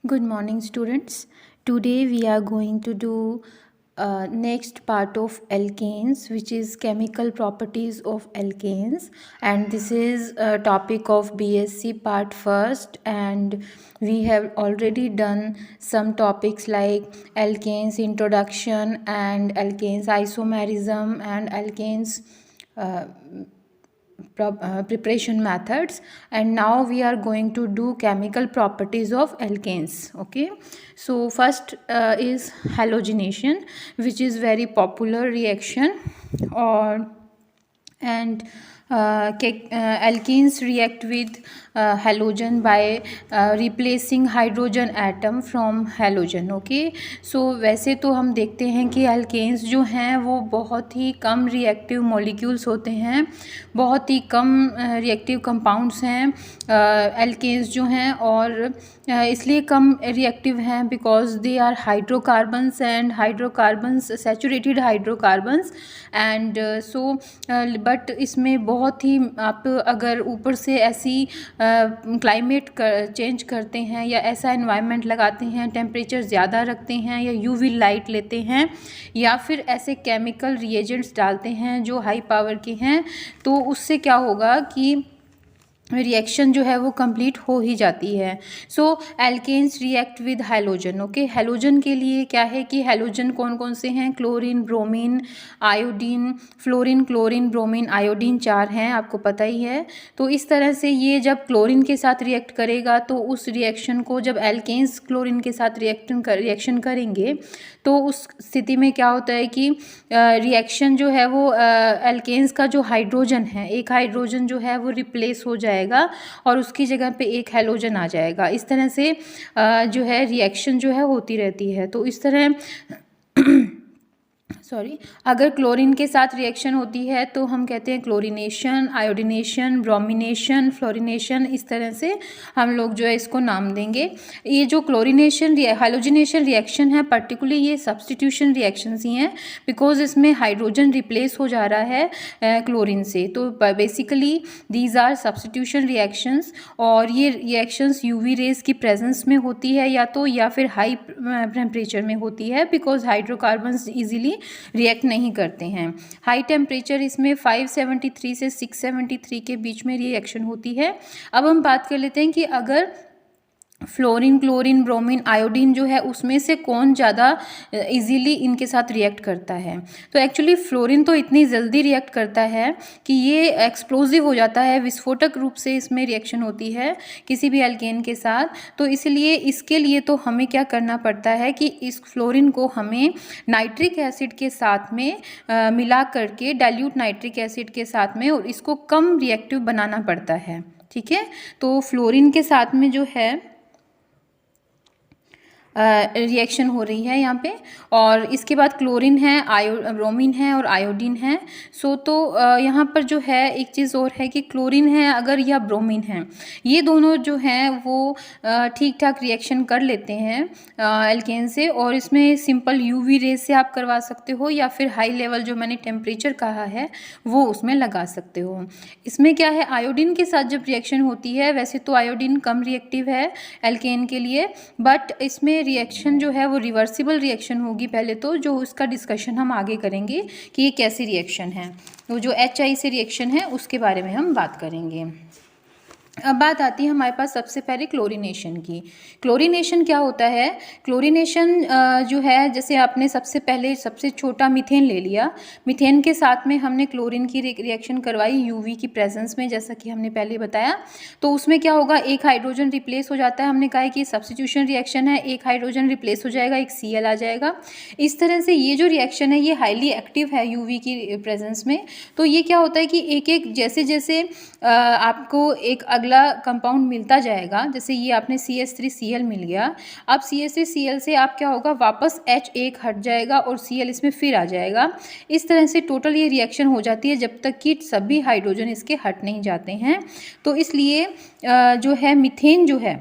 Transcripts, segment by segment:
Good morning, students. Today we are going to do next part of alkanes, which is chemical properties of alkanes, and this is a topic of BSc part first. And we have already done some topics like alkanes introduction and alkanes isomerism and alkanes uh, preparation methods, and now we are going to do chemical properties of alkanes. Okay, so first is halogenation, which is very popular reaction, or and alkenes react with halogen by replacing hydrogen atom from halogen. Okay, so वैसे तो हम देखते हैं कि alkanes जो हैं वो बहुत ही कम रिएक्टिव मॉलिक्यूल्स होते हैं, बहुत ही कम रिएक्टिव कंपाउंड्स हैं अल्केन्स जो हैं, और इसलिए कम रिएक्टिव हैं because they are hydrocarbons and hydrocarbons saturated hydrocarbons and so but इसमें बहुत ही आप अगर ऊपर से ऐसी क्लाइमेट चेंज करते हैं या ऐसा एनवायरनमेंट लगाते हैं, टेम्परेचर ज़्यादा रखते हैं या यूवी लाइट लेते हैं या फिर ऐसे केमिकल रिएजेंट्स डालते हैं जो हाई पावर के हैं, तो उससे क्या होगा कि रिएक्शन जो है वो कंप्लीट हो ही जाती है. So alkanes react with halogen. Okay, halogen के लिए क्या है कि हैलोजन कौन कौन से हैं? Chlorine, bromine, iodine, fluorine, chlorine, bromine, iodine, 4 हैं, आपको पता ही है. तो इस तरह से ये जब क्लोरीन के साथ रिएक्ट करेगा तो उस रिएक्शन को जब एल्केन्स क्लोरीन के साथ रिएक्शन करेंगे तो उस स्थिति में क्या होता है कि रिएक्शन जो है वो एल्केन्स का जो हाइड्रोजन है, एक हाइड्रोजन जो है वो रिप्लेस हो जाएगा और उसकी जगह पे एक हैलोजन आ जाएगा. इस तरह से जो है रिएक्शन जो है होती रहती है. तो इस तरह अगर क्लोरीन के साथ रिएक्शन होती है तो हम कहते हैं क्लोरीनेशन, आयोडीनेशन, ब्रोमिनेशन, फ्लोरीनेशन. इस तरह से हम लोग जो है इसको नाम देंगे. ये जो क्लोरीनेशन हैलोजिनेशन रिएक्शन है पर्टिकुलरली ये सब्स्टिट्यूशन रिएक्शंस ही हैं बिकॉज इसमें हाइड्रोजन रिप्लेस हो जा रहा है क्लोरीन से. तो basically these are substitution reactions, और ये रिएक्शंस यूवी रेज की प्रेजेंस में होती है या फिर हाई टेम्परेचर में होती है बिकॉज हाइड्रोकार्बन्स इजीली रिएक्ट नहीं करते हैं. हाई टेम्परेचर इसमें 573 से 673 के बीच में रिएक्शन होती है. अब हम बात कर लेते हैं कि अगर फ्लोरीन, क्लोरीन, ब्रोमीन, आयोडीन जो है उसमें से कौन ज़्यादा इजीली इनके साथ रिएक्ट करता है. तो एक्चुअली फ्लोरीन तो इतनी जल्दी रिएक्ट करता है कि ये एक्सप्लोजिव हो जाता है, विस्फोटक रूप से इसमें रिएक्शन होती है किसी भी एल्केन के साथ. तो इसलिए इसके लिए तो हमें क्या करना पड़ता है कि इस फ्लोरीन को हमें नाइट्रिक एसिड के साथ में मिला करके, डाइल्यूट नाइट्रिक एसिड के साथ में, और इसको कम रिएक्टिव बनाना पड़ता है. ठीक है, तो फ्लोरीन के साथ में जो है रिएक्शन हो रही है यहाँ पे, और इसके बाद क्लोरीन है, ब्रोमीन है और आयोडीन है. सो तो यहाँ पर जो है एक चीज़ और है कि क्लोरीन है अगर या ब्रोमीन है, ये दोनों जो हैं वो ठीक ठाक रिएक्शन कर लेते हैं एल्केन से, और इसमें सिंपल यूवी रेज से आप करवा सकते हो या फिर हाई लेवल जो मैंने टेम्परेचर कहा है वो उसमें लगा सकते हो. इसमें क्या है, आयोडीन के साथ जब रिएक्शन होती है, वैसे तो आयोडीन कम रिएक्टिव है एल्केन के लिए, बट इसमें रिएक्शन जो है वो रिवर्सिबल रिएक्शन होगी. पहले तो जो उसका डिस्कशन हम आगे करेंगे कि ये कैसी रिएक्शन है, तो जो HI से रिएक्शन है उसके बारे में हम बात करेंगे. अब बात आती है हमारे पास सबसे पहले क्लोरीनेशन की. क्लोरीनेशन क्या होता है? क्लोरीनेशन जो है, जैसे आपने सबसे पहले सबसे छोटा मीथेन ले लिया, मीथेन के साथ में हमने क्लोरीन की रिएक्शन करवाई यूवी की प्रेजेंस में, जैसा कि हमने पहले बताया. तो उसमें क्या होगा, एक हाइड्रोजन रिप्लेस हो जाता है. हमने कहा है कि सब्स्टिट्यूशन रिएक्शन है, एक हाइड्रोजन रिप्लेस हो जाएगा, एक Cl आ जाएगा. इस तरह से ये जो रिएक्शन है ये हाईली एक्टिव है यूवी की प्रेजेंस में. तो ये क्या होता है कि एक एक जैसे जैसे आपको एक अगला कंपाउंड मिलता जाएगा, जैसे ये आपने CH3Cl मिल गया, अब CH3Cl से आप क्या होगा, वापस H हट जाएगा और Cl इसमें फिर आ जाएगा. इस तरह से टोटल ये रिएक्शन हो जाती है जब तक कि सभी हाइड्रोजन इसके हट नहीं जाते हैं. तो इसलिए जो है मीथेन जो है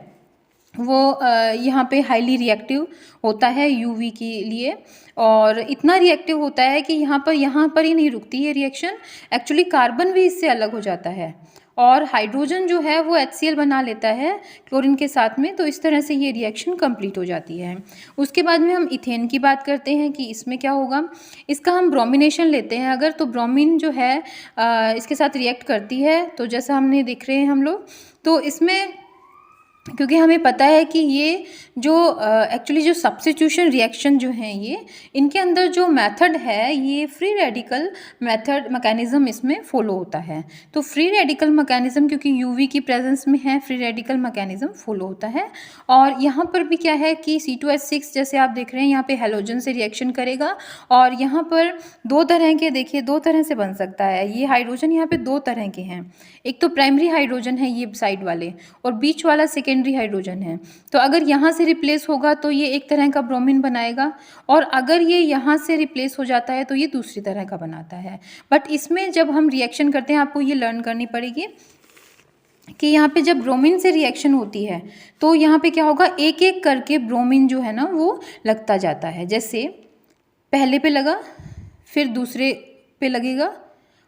वो यहाँ पे हाईली रिएक्टिव होता है यूवी के लिए, और इतना रिएक्टिव होता है कि यहाँ पर ही नहीं रुकती है रिएक्शन. एक्चुअली कार्बन भी इससे अलग हो जाता है और हाइड्रोजन जो है वो HCl बना लेता है क्लोरीन के साथ में। तो इस तरह से ये रिएक्शन कंप्लीट हो जाती है। उसके बाद में हम इथेन की बात करते हैं कि इसमें क्या होगा। इसका हम ब्रोमिनेशन लेते हैं अगर, तो ब्रोमीन जो है इसके साथ रिएक्ट करती है। तो जैसा हमने देख रहे हैं हम लोग, तो इसमें क्योंकि हमें पता है कि ये जो एक्चुअली जो सब्स्टिट्यूशन रिएक्शन जो हैं ये, इनके अंदर जो मेथड है ये फ्री रेडिकल मेथड मैकेनिज्म इसमें फॉलो होता है। तो फ्री रेडिकल मैकेनिज्म क्योंकि यूवी की प्रेजेंस में है, फ्री रेडिकल मैकेनिज्म फॉलो होता है। और यहाँ पर भी क्या है कि C2H6 जैसे आप देख रहे हैं यहाँ पे हैलोजन से रिएक्शन करेगा। और यहाँ पर दो तरह के, देखिए दो तरह से बन सकता है ये हाइड्रोजन। यहाँ पे दो तरह के हैं, एक तो प्राइमरी हाइड्रोजन है ये साइड वाले, और बीच वाला सेकेंडरी हाइड्रोजन है। तो अगर यहाँ से रिप्लेस होगा तो ये एक तरह का ब्रोमीन बनाएगा, और अगर ये यहाँ से रिप्लेस हो जाता है तो ये दूसरी तरह का बनाता है। बट इसमें जब हम रिएक्शन करते हैं, आपको ये लर्न करनी पड़ेगी कि यहाँ पे जब ब्रोमीन से रिएक्शन होती है तो यहाँ पे क्या होगा, एक एक करके ब्रोमीन जो है ना वो लगता जाता है। जैसे पहले पे लगा, फिर दूसरे पे लगेगा,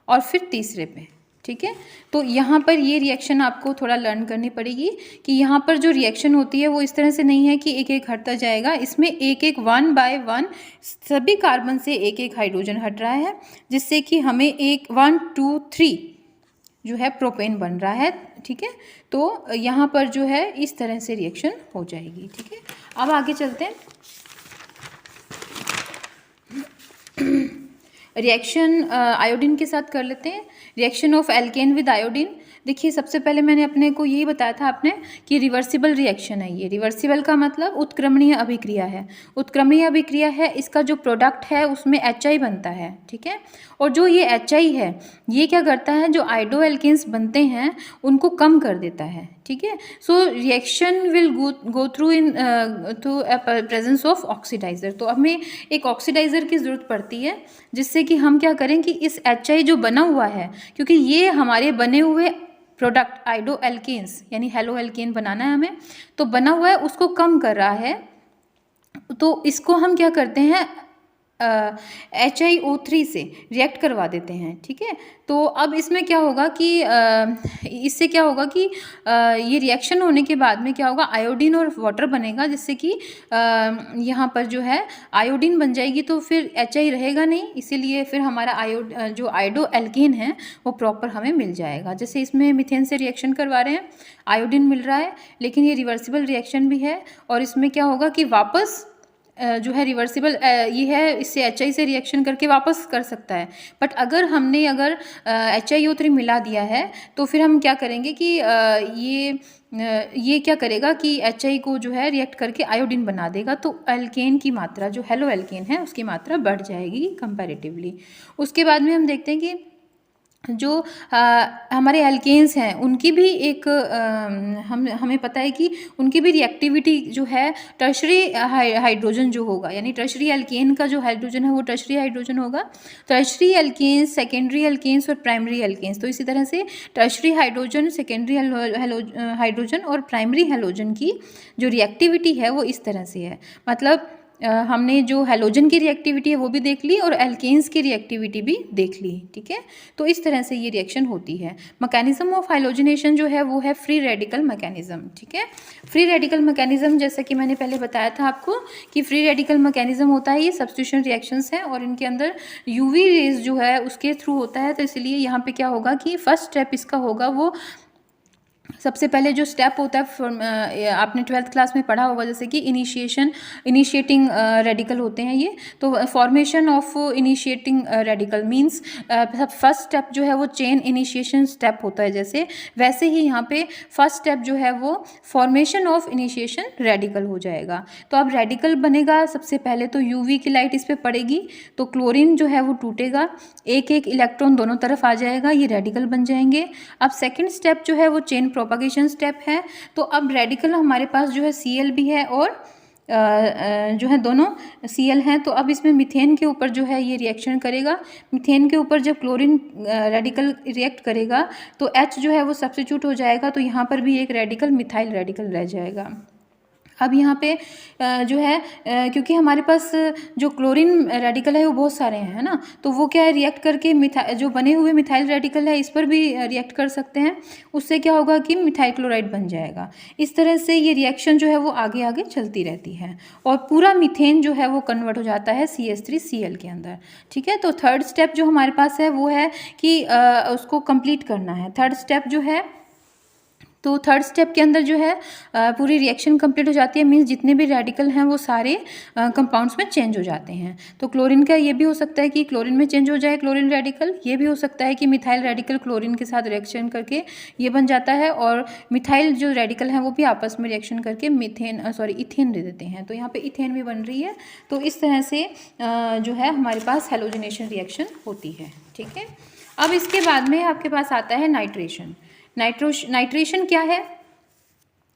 और फिर तीसरे पे, ठीक है। तो यहाँ पर ये रिएक्शन आपको थोड़ा लर्न करनी पड़ेगी कि यहाँ पर जो रिएक्शन होती है वो इस तरह से नहीं है कि एक एक हटता जाएगा। इसमें एक एक 1 बाय 1 सभी कार्बन से एक एक हाइड्रोजन हट रहा है, जिससे कि हमें एक 1 2 3 जो है प्रोपेन बन रहा है, ठीक है। तो यहाँ पर जो है इस तरह से रिएक्शन हो जाएगी, ठीक है। अब आगे चलते हैं। रिएक्शन आयोडीन के साथ कर लेते हैं। Reaction of alkene with iodine. देखिए सबसे पहले मैंने अपने को यही बताया था आपने कि रिवर्सिबल रिएक्शन है ये। रिवर्सिबल का मतलब उत्क्रमणीय अभिक्रिया है। उत्क्रमणीय अभिक्रिया है, इसका जो प्रोडक्ट है उसमें HI बनता है, ठीक है। और जो ये HI है ये क्या करता है, जो आइडो एल्केन्स बनते हैं उनको कम कर देता है, ठीक है। So reaction will go through in through presence of oxidiser. तो हमें एक ऑक्सीडाइजर की ज़रूरत पड़ती है, जिससे कि हम क्या करें कि इस HI जो बना हुआ है, क्योंकि ये हमारे बने हुए प्रोडक्ट आइडो एल्केन्स यानी हेलो एल्केन बनाना है हमें, तो बना हुआ है उसको कम कर रहा है। तो इसको हम क्या करते हैं, HiO3 से रिएक्ट करवा देते हैं, ठीक है। तो अब इसमें क्या होगा कि इससे क्या होगा कि ये रिएक्शन होने के बाद में क्या होगा, आयोडीन और वाटर बनेगा, जिससे कि यहाँ पर जो है आयोडीन बन जाएगी। तो फिर HI रहेगा नहीं, इसीलिए फिर हमारा जो आइडो एल्केन है वो प्रॉपर हमें मिल जाएगा। जैसे इसमें मीथेन से रिएक्शन करवा रहे हैं, आयोडीन मिल रहा है, लेकिन ये रिवर्सिबल रिएक्शन भी है। और इसमें क्या होगा कि वापस जो है रिवर्सिबल ये है, इससे HI से रिएक्शन करके वापस कर सकता है। बट अगर HiO3 मिला दिया है तो फिर हम क्या करेंगे कि ये क्या करेगा कि HI को जो है रिएक्ट करके आयोडीन बना देगा। तो एल्केन की मात्रा, जो हेलो एल्केन है उसकी मात्रा बढ़ जाएगी कंपैरेटिवली। उसके बाद में हम देखते हैं कि जो हमारे एल्केन्स हैं उनकी भी एक हमें पता है कि उनकी भी रिएक्टिविटी जो है टर्शरी हाइड्रोजन जो होगा, यानी टर्शरी एल्केन का जो हाइड्रोजन है वो टर्शरी हाइड्रोजन होगा। टर्शरी एल्केन्स, सेकेंडरी एल्केन्स और प्राइमरी एल्केन्स। तो इसी तरह से टर्शरी हाइड्रोजन, सेकेंडरी हाइड्रोजन और प्राइमरी हैलोजन की जो रिएक्टिविटी है वो इस तरह से है। मतलब हमने जो हैलोजन की रिएक्टिविटी है वो भी देख ली और एल्केन्स की रिएक्टिविटी भी देख ली, ठीक है। तो इस तरह से ये रिएक्शन होती है। मैकेनिज्म ऑफ हाइलोजनेशन जो है वो है फ्री रेडिकल मैकेनिज्म, ठीक है। फ्री रेडिकल मैकेनिज्म जैसा कि मैंने पहले बताया था आपको कि फ्री रेडिकल मैकेनिज्म होता है, ये सब्स्टिट्यूशन रिएक्शंस हैं और इनके अंदर यूवी रेज जो है उसके थ्रू होता है। तो इसलिए यहाँ पे क्या होगा कि फर्स्ट स्टेप इसका होगा, वो सबसे पहले जो स्टेप होता है आपने 12th क्लास में पढ़ा होगा, जैसे कि इनिशिएटिंग रेडिकल होते हैं ये। तो formation of initiating radical means first step जो है वो चेन इनिशिएशन स्टेप होता है, जैसे वैसे ही यहाँ पे फर्स्ट स्टेप जो है वो फॉर्मेशन ऑफ इनिशिएशन रेडिकल हो जाएगा। तो अब रेडिकल बनेगा, सबसे पहले तो यूवी की लाइट इस पर पड़ेगी तो क्लोरीन जो है वो टूटेगा, एक एक इलेक्ट्रॉन दोनों तरफ आ जाएगा, ये रेडिकल बन जाएंगे। अब सेकेंड स्टेप जो है वो चेन प्रोपागेशन स्टेप है। तो अब रेडिकल हमारे पास जो है Cl भी है और जो है दोनों Cl हैं। तो अब इसमें मीथेन के ऊपर जो है ये रिएक्शन करेगा। मीथेन के ऊपर जब क्लोरीन रेडिकल रिएक्ट करेगा तो H जो है वो सब्स्टिट्यूट हो जाएगा, तो यहाँ पर भी एक रेडिकल मिथाइल रेडिकल रह जाएगा। अब यहाँ पे जो है क्योंकि हमारे पास जो क्लोरीन रेडिकल है वो बहुत सारे हैं, है ना, तो वो क्या है रिएक्ट करके जो बने हुए मिथाइल रेडिकल है इस पर भी रिएक्ट कर सकते हैं। उससे क्या होगा कि मिथाइल क्लोराइड बन जाएगा। इस तरह से ये रिएक्शन जो है वो आगे आगे चलती रहती है और पूरा मीथेन जो है वो कन्वर्ट हो जाता है CH3Cl के अंदर। ठीक है, तो थर्ड स्टेप जो हमारे पास है वो है कि उसको कंप्लीट करना है। थर्ड स्टेप जो है, तो थर्ड स्टेप के अंदर जो है पूरी रिएक्शन कंप्लीट हो जाती है, मीन्स जितने भी रेडिकल हैं वो सारे कंपाउंड्स में चेंज हो जाते हैं। तो क्लोरीन का ये भी हो सकता है कि क्लोरीन में चेंज हो जाए क्लोरीन रेडिकल, ये भी हो सकता है कि मिथाइल रेडिकल क्लोरीन के साथ रिएक्शन करके ये बन जाता है, और मिथाइल जो रेडिकल हैं वो भी आपस में रिएक्शन करके इथेन दे देते हैं। तो यहाँ पे इथेन भी बन रही है। तो इस तरह से जो है हमारे पास हैलोजिनेशन रिएक्शन होती है। ठीक है, अब इसके बाद में आपके पास आता है नाइट्रेशन। नाइट्रेशन क्या है?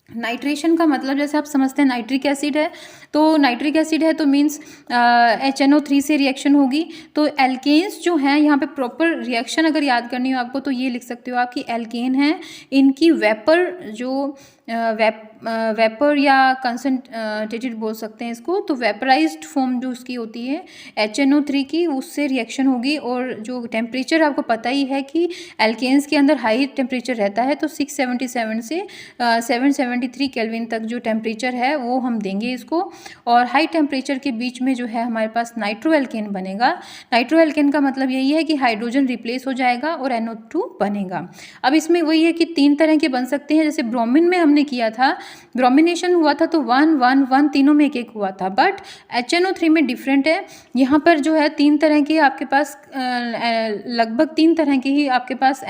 नाइट्रेशन का मतलब जैसे आप समझते हैं नाइट्रिक एसिड है, तो नाइट्रिक एसिड है तो मीन्स HNO3 से रिएक्शन होगी। तो एल्केन्स जो हैं यहाँ पे प्रॉपर रिएक्शन अगर याद करनी हो आपको तो ये लिख सकते हो आप कि एल्केन है, इनकी वेपर जो वेपर या कंसनट्रेटेड बोल सकते हैं इसको, तो वेपराइज्ड फॉर्म जो उसकी होती है HNO3 की, उससे रिएक्शन होगी। और जो टेम्परेचर आपको पता ही है कि एल्केन्स के अंदर हाई टेम्परेचर रहता है, तो 677 से 773 केल्विन तक जो टेम्परेचर है वो हम देंगे इसको। और हाई टेम्परेचर के बीच में जो है हमारे पास नाइट्रो एल्केन बनेगा। नाइट्रो एल्केन का मतलब यही है कि हाइड्रोजन रिप्लेस हो जाएगा और NO2 बनेगा। अब इसमें वही है कि 3 तरह के बन सकते हैं, जैसे ब्रोमीन में हमने किया था, ब्रोमिनेशन हुआ था तो 1 1 1 तीनों में एक एक हुआ था, बट HNO3 में डिफरेंट है। यहाँ पर जो है 3 तरह के आपके पास लगभग 3 तरह के ही आपके पास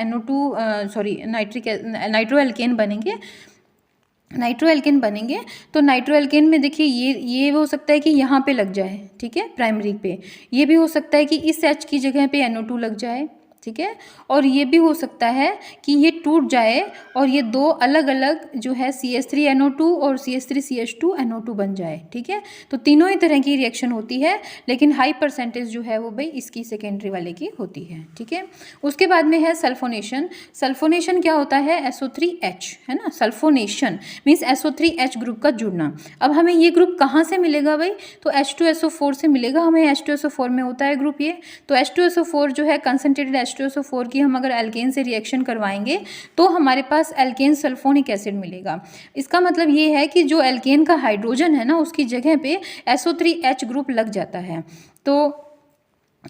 नाइट्रो एल्केन बनेंगे। तो नाइट्रो एल्केन में देखिए ये हो सकता है कि यहाँ पे लग जाए, ठीक है, प्राइमरी पे। ये भी हो सकता है कि इस H की जगह पे NO2 लग जाए, ठीक है, और ये भी हो सकता है कि ये टूट जाए और ये 2 अलग अलग जो है CH3NO2 और CH3CH2NO2 बन जाए। ठीक है, तो तीनों ही तरह की रिएक्शन होती है, लेकिन हाई परसेंटेज जो है वो भाई इसकी सेकेंडरी वाले की होती है। ठीक है, उसके बाद में है सल्फोनेशन। सल्फोनेशन क्या होता है? SO3H, है ना, सल्फोनेशन मीन्स SO3H ग्रुप का जुड़ना। अब हमें ये ग्रुप कहाँ से मिलेगा भाई? तो H2SO4 से मिलेगा हमें। H2SO4 में होता है ग्रुप ये। तो H2SO4 जो है कंसनट्रेटेड H2SO4 की हम अगर एल्केन से रिएक्शन करवाएंगे तो हमारे पास एल्केन सल्फोनिक एसिड मिलेगा। इसका मतलब ये है कि जो एल्केन का हाइड्रोजन है ना उसकी जगह पे SO3H ग्रुप लग जाता है। तो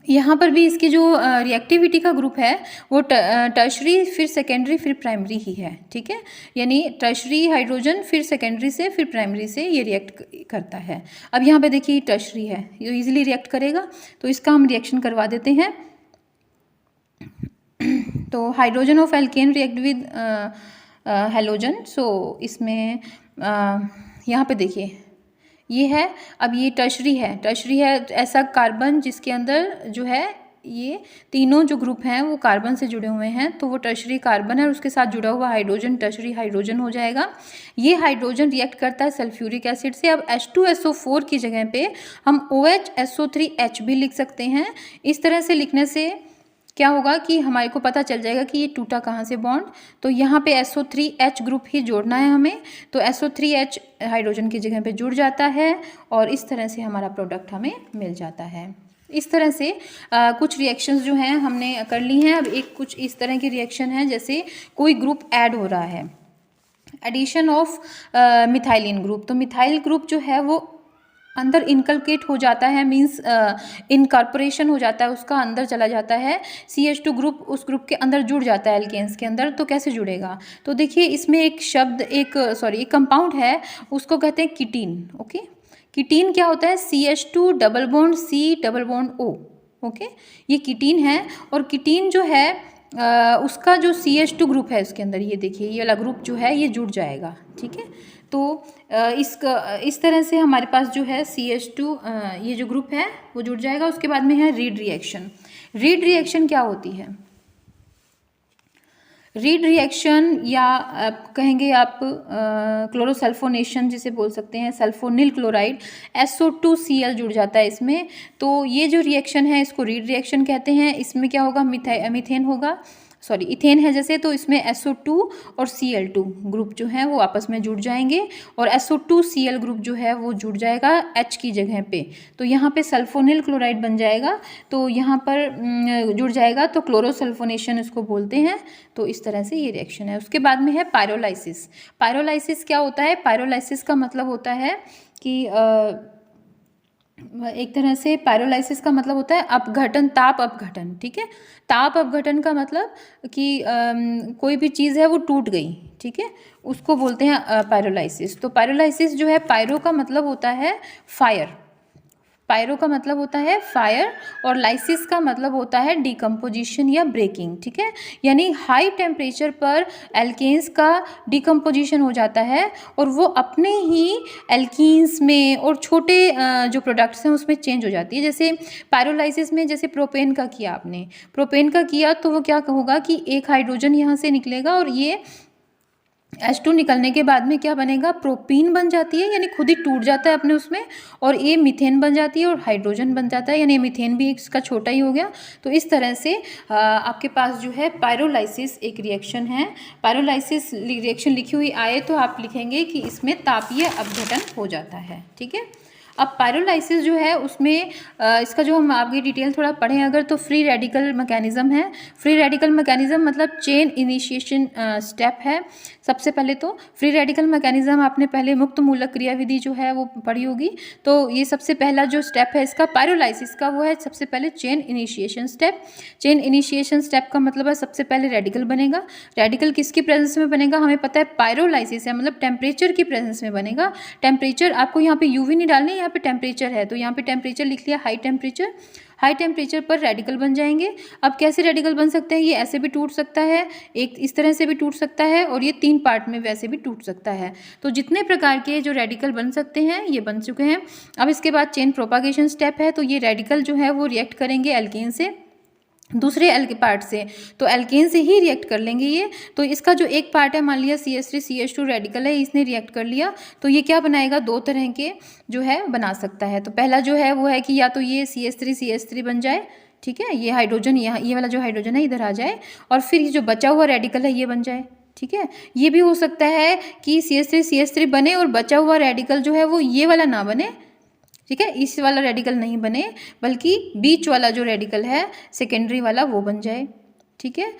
यहाँ पर भी इसकी जो रिएक्टिविटी का ग्रुप है वो टर्शरी फिर सेकेंडरी फिर प्राइमरी ही है। ठीक है, यानी टर्शरी हाइड्रोजन फिर सेकेंडरी से फिर प्राइमरी से ये रिएक्ट करता है। अब यहाँ पे देखिए टर्शरी है, ये इजीली रिएक्ट करेगा, तो इसका हम रिएक्शन करवा देते हैं। तो hydrogen of alkane react with halogen. So इसमें यहाँ पे देखिए ये है, अब ये टर्शरी है ऐसा कार्बन जिसके अंदर जो है ये तीनों जो ग्रुप हैं वो कार्बन से जुड़े हुए हैं, तो वो टर्शरी कार्बन है और उसके साथ जुड़ा हुआ हाइड्रोजन टर्शरी हाइड्रोजन हो जाएगा। ये हाइड्रोजन रिएक्ट करता है सल्फ्यूरिक एसिड से। अब H2SO4 की जगह पे हम OHSO3H भी लिख सकते हैं। इस तरह से लिखने से क्या होगा कि हमारे को पता चल जाएगा कि ये टूटा कहाँ से बॉन्ड। तो यहाँ पे SO3H ग्रुप ही जोड़ना है हमें, तो SO3H हाइड्रोजन की जगह पे जुड़ जाता है और इस तरह से हमारा प्रोडक्ट हमें मिल जाता है। इस तरह से कुछ रिएक्शंस जो हैं हमने कर ली हैं। अब एक कुछ इस तरह की रिएक्शन है, जैसे कोई ग्रुप ऐड हो रहा है, एडिशन ऑफ मिथाइलिन ग्रुप। तो मिथाइल ग्रुप जो है वो अंदर इनकलकेट हो जाता है, मीन्स इनकॉर्पोरेशन हो जाता है, उसका अंदर चला जाता है। CH2 ग्रुप उस ग्रुप के अंदर जुड़ जाता है एल्केन्स के अंदर। तो कैसे जुड़ेगा? तो देखिए इसमें एक कंपाउंड है, उसको कहते हैं कीटीन। ओके, कीटीन क्या होता है? CH2 double bond C double bond O। Okay, ये कीटीन है और कीटीन जो है उसका जो CH2 ग्रुप है उसके अंदर ये देखिए ये वाला ग्रुप जो है ये जुड़ जाएगा। ठीक है, तो इस तरह से हमारे पास जो है CH2 ये जो ग्रुप है वो जुड़ जाएगा। उसके बाद में है रीड रिएक्शन। रीड रिएक्शन क्या होती है? रीड रिएक्शन या कहेंगे आप क्लोरोसल्फोनेशन जिसे बोल सकते हैं, सल्फोनिल क्लोराइड SO2Cl जुड़ जाता है इसमें। तो ये जो रिएक्शन है इसको रीड रिएक्शन कहते हैं। इसमें क्या होगा? मीथेन होगा सॉरी इथेन है जैसे, तो इसमें SO2 और Cl2 ग्रुप जो है वो आपस में जुड़ जाएंगे और SO2 Cl ग्रुप जो है वो जुड़ जाएगा H की जगह पे, तो यहाँ पे सल्फोनिल क्लोराइड बन जाएगा, तो यहाँ पर जुड़ जाएगा, तो क्लोरोसल्फोनेशन इसको बोलते हैं। तो इस तरह से ये रिएक्शन है। उसके बाद में है पायरोलाइसिस। पायरोलाइसिस क्या होता है? पायरोलाइसिस का मतलब होता है कि एक तरह से पायरोलाइसिस का मतलब होता है अपघटन, ताप अपघटन। ठीक है, ताप अपघटन का मतलब कि कोई भी चीज़ है वो टूट गई, ठीक है, उसको बोलते हैं पायरोलाइसिस। तो पायरोलाइसिस जो है, पायरो का मतलब होता है फायर, पायरो का मतलब होता है फायर, और लाइसिस का मतलब होता है डिकम्पोजिशन या ब्रेकिंग। ठीक है, यानी हाई टेम्परेचर पर एल्केन्स का डिकम्पोजिशन हो जाता है और वो अपने ही एल्कीन्स में और छोटे जो प्रोडक्ट्स हैं उसमें चेंज हो जाती है। जैसे पायरोलाइसिस में जैसे प्रोपेन का किया आपने, प्रोपेन का किया तो वो क्या होगा कि एक हाइड्रोजन यहाँ से निकलेगा और ये H2 निकलने के बाद में क्या बनेगा? प्रोपीन बन जाती है, यानी खुद ही टूट जाता है अपने उसमें, और ये मीथेन बन जाती है और हाइड्रोजन बन जाता है, यानी मीथेन भी इसका छोटा ही हो गया। तो इस तरह से आपके पास जो है पायरोलाइसिस एक रिएक्शन है। पायरोलाइसिस रिएक्शन लिखी हुई आए तो आप लिखेंगे कि इसमें तापीय अपघटन हो जाता है। ठीक है, अब पायरोलाइसिस जो है उसमें इसका जो हम आगे डिटेल थोड़ा पढ़ें अगर, तो फ्री रेडिकल मैकेनिज्म है। फ्री रेडिकल मैकेनिज्म मतलब चेन इनिशिएशन स्टेप है। सबसे पहले तो फ्री रेडिकल मैकेनिज्म आपने पहले मुक्त मूलक क्रियाविधि जो है वो पढ़ी होगी, तो ये सबसे पहला जो स्टेप है इसका पायरोलाइसिस का वो है सबसे पहले chain initiation step. Chain initiation step का मतलब है सबसे पहले रेडिकल बनेगा। रेडिकल किसकी प्रेजेंस में बनेगा? हमें पता है पायरोलाइसिस है मतलब टेम्परेचर की प्रेजेंस में बनेगा। टेम्परेचर आपको यहाँ पे यूवी नहीं डालनी, यहाँ पे टेम्परेचर है, तो यहाँ पे टेम्परेचर लिख लिया हाई टेम्परेचर। हाई टेम्परेचर पर रेडिकल बन जाएंगे। अब कैसे रेडिकल बन सकते हैं? ये ऐसे भी टूट सकता है, एक इस तरह से भी टूट सकता है, और ये 3 पार्ट में वैसे भी टूट सकता है। तो जितने प्रकार के जो रेडिकल बन सकते हैं ये बन चुके हैं। अब इसके बाद चेन प्रोपागेशन स्टेप है, तो ये रेडिकल जो है वो रिएक्ट करेंगे एल्केन से दूसरे पार्ट से, तो एल्केन से ही रिएक्ट कर लेंगे ये। तो इसका जो एक पार्ट है, मान लिया CH3 CH2 रेडिकल है, इसने रिएक्ट कर लिया, तो ये क्या बनाएगा? 2 तरह के जो है बना सकता है। तो पहला जो है वो है कि या तो ये CH3 CH3 बन जाए, ठीक है, ये हाइड्रोजन यहाँ ये वाला जो हाइड्रोजन है इधर आ जाए, और फिर ये जो बचा हुआ रेडिकल है ये बन जाए। ठीक है, ये भी हो सकता है कि CH3 CH3 बने और बचा हुआ रेडिकल जो है वो ये वाला ना बने। ठीक है, इस वाला रेडिकल नहीं बने, बल्कि बीच वाला जो रेडिकल है सेकेंडरी वाला वो बन जाए। ठीक है,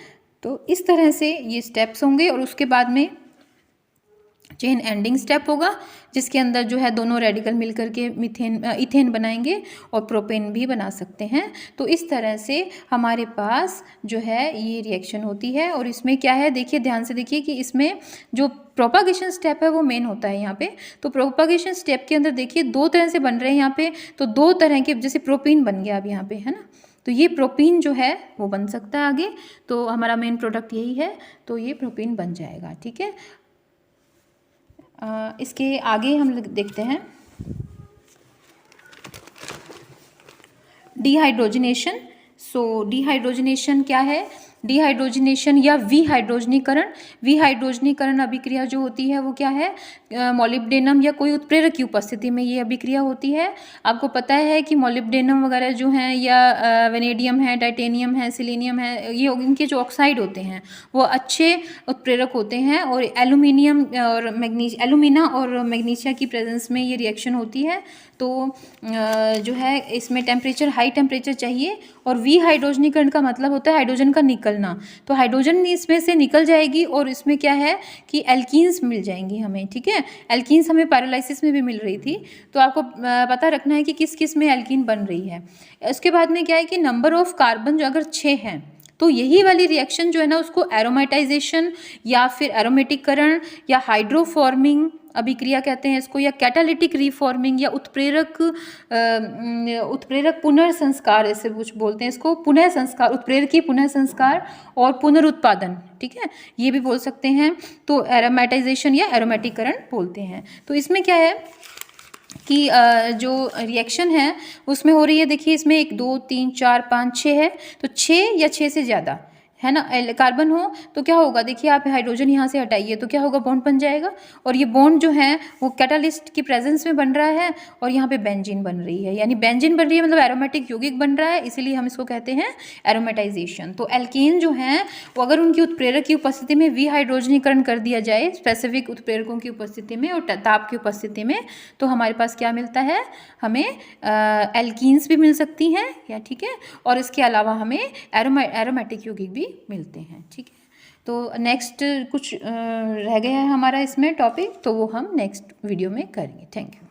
तो इस तरह से ये स्टेप्स होंगे, और उसके बाद में चेन एंडिंग स्टेप होगा जिसके अंदर जो है दोनों रेडिकल मिलकर के इथेन बनाएंगे और प्रोपेन भी बना सकते हैं। तो इस तरह से हमारे पास जो है ये रिएक्शन होती है। और इसमें क्या है, देखिए ध्यान से देखिए कि इसमें जो प्रोपागेशन स्टेप है वो मेन होता है यहाँ पे। तो प्रोपागेशन स्टेप के अंदर देखिए 2 तरह से बन रहे हैं यहाँ पे, तो 2 तरह के, जैसे प्रोपीन बन गया अब यहाँ पे, है ना, तो ये प्रोपीन जो है वो बन सकता है आगे, तो हमारा मेन प्रोडक्ट यही है, तो ये प्रोपीन बन जाएगा। ठीक है, इसके आगे हम लोग देखते हैं डिहाइड्रोजनेशन। सो डिहाइड्रोजनेशन क्या है? डिहाइड्रोजनेशन या विहाइड्रोजनीकरण। विहाइड्रोजनीकरण अभिक्रिया जो होती है वो क्या है? मोलिब्डेनम या कोई उत्प्रेरक की उपस्थिति में ये अभिक्रिया होती है। आपको पता है कि मोलिब्डेनम वगैरह जो हैं, या वेनेडियम है, टाइटेनियम है, सिलीनियम है, ये इनके जो ऑक्साइड होते हैं वो अच्छे उत्प्रेरक होते हैं, और एल्यूमिनियम और एल्यूमिना और मैग्नीशिया की प्रेजेंस में ये रिएक्शन होती है। तो जो है इसमें टेम्परेचर हाई टेम्परेचर चाहिए, और विहाइड्रोजनीकरण का मतलब होता है हाइड्रोजन का निकलना। तो हाइड्रोजन इसमें से निकल जाएगी और इसमें क्या है कि एल्कीन्स मिल जाएंगी हमें। ठीक है, एल्कीन्स हमें पायरोलाइसिस में भी मिल रही थी, तो आपको पता रखना है कि किस किस में एल्कीन बन रही है। उसके बाद में क्या है कि नंबर ऑफ कार्बन जो अगर 6 हैं, तो यही वाली रिएक्शन जो है ना उसको एरोमेटाइजेशन या फिर एरोमेटिकरण या हाइड्रोफॉर्मिंग अभिक्रिया कहते हैं इसको, या कैटालिटिक रीफॉर्मिंग, या उत्प्रेरक पुनर्संस्कार ऐसे कुछ बोलते हैं इसको, पुनः संस्कार, उत्प्रेरकीय पुनः संस्कार और पुनरुत्पादन। ठीक है, ये भी बोल सकते हैं, तो एरोमेटाइजेशन या एरोमेटिकरण बोलते हैं। तो इसमें क्या है कि जो रिएक्शन है उसमें हो रही है, देखिए इसमें 1 2 3 4 5 6 है, तो 6 या 6 से ज़्यादा है ना, कार्बन हो तो क्या होगा, देखिए आप हाइड्रोजन यहाँ से हटाइए तो क्या होगा, बॉन्ड बन जाएगा, और ये बॉन्ड जो है वो कैटालिस्ट की प्रेजेंस में बन रहा है, और यहाँ पे बेंजीन बन रही है, यानी बेंजीन बन रही है मतलब एरोमेटिक यौगिक बन रहा है, इसीलिए हम इसको कहते हैं एरोमेटाइजेशन। तो एल्कीन जो हैं वो अगर उनकी उत्प्रेरक की उपस्थिति में विहाइड्रोजनीकरण कर दिया जाए स्पेसिफिक उत्प्रेरकों की उपस्थिति में और ताप की उपस्थिति में, तो हमारे पास क्या मिलता है, हमें एल्कीन्स भी मिल सकती हैं या, ठीक है, और इसके अलावा हमें एरोमेटिक यौगिक भी मिलते हैं, ठीक है। तो नेक्स्ट कुछ रह गया है हमारा इसमें टॉपिक, तो वो हम नेक्स्ट वीडियो में करेंगे। Thank you.